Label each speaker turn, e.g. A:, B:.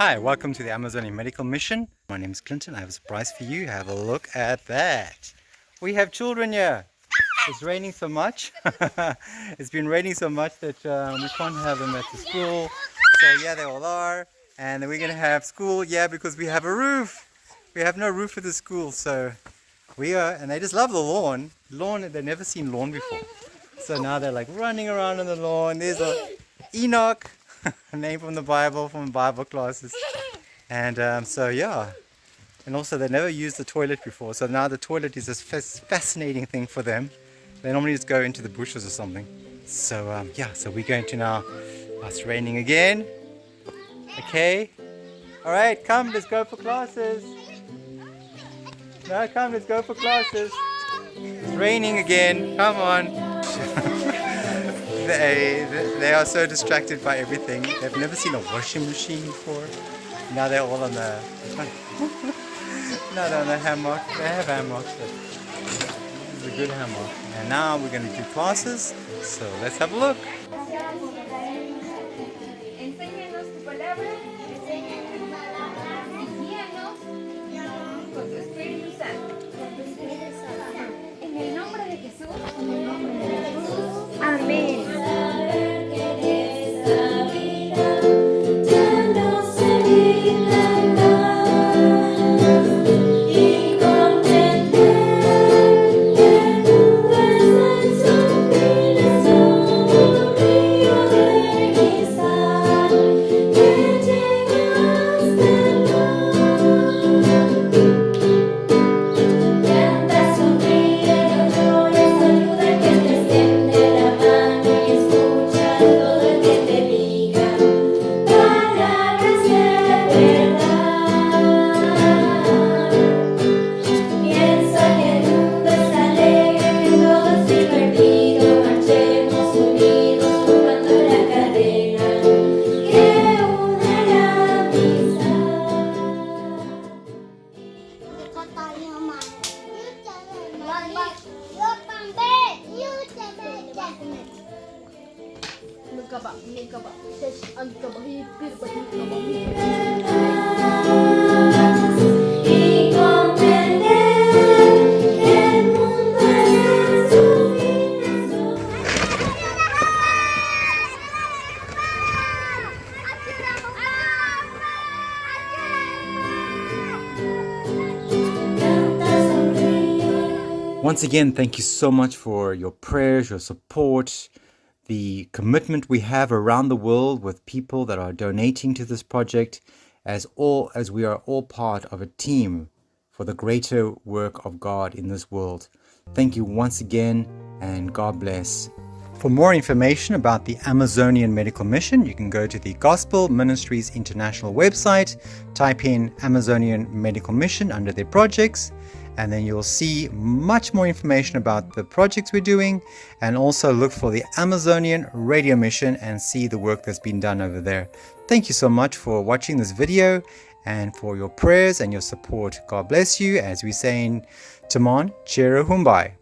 A: Hi, welcome to the Amazonian Medical Mission. My name is Clinton. I have a surprise for you. Have a look at that. We have children here. It's raining so much. It's been raining so much that we can't have them at the school. So yeah, they all are. And then we're going to have school, yeah, because we have a roof. We have no roof at the school, so we are, and they just love the lawn. They've never seen lawn before. So now they're like running around on the lawn. There's Enoch, a name from the Bible, from Bible classes. And so yeah, and also they never used the toilet before, so now the toilet is this fascinating thing for them. They normally just go into the bushes or something. So yeah, so we're going to now, it's raining again. Okay, all right, come, let's go for classes. No, come, let's go for classes. It's raining again, come on. They are so distracted by everything. They've never seen a washing machine before. Now they're all on the now they're on the hammock. They have hammocks, but this is a good hammock. And now we're going to do classes. So let's have a look.
B: Enséñanos tu palabra. Enséñanos tu palabra. Y guíanos con tu Espíritu Santo. Con tu Espíritu Santo. En el nombre de Jesús. En el nombre de Jesús. Amén.
A: Once again, thank you so much for your prayers, your support, the commitment we have around the world with people that are donating to this project, as we are all part of a team for the greater work of God in this world. Thank you once again, and God bless. For more information about the Amazonian Medical Mission, you can go to the Gospel Ministries International website, type in Amazonian Medical Mission under their projects, and then you'll see much more information about the projects we're doing, and also look for the Amazonian Radio Mission and see the work that's been done over there. Thank you so much for watching this video and for your prayers and your support. God bless you, as we say in Taman Chera Humbai.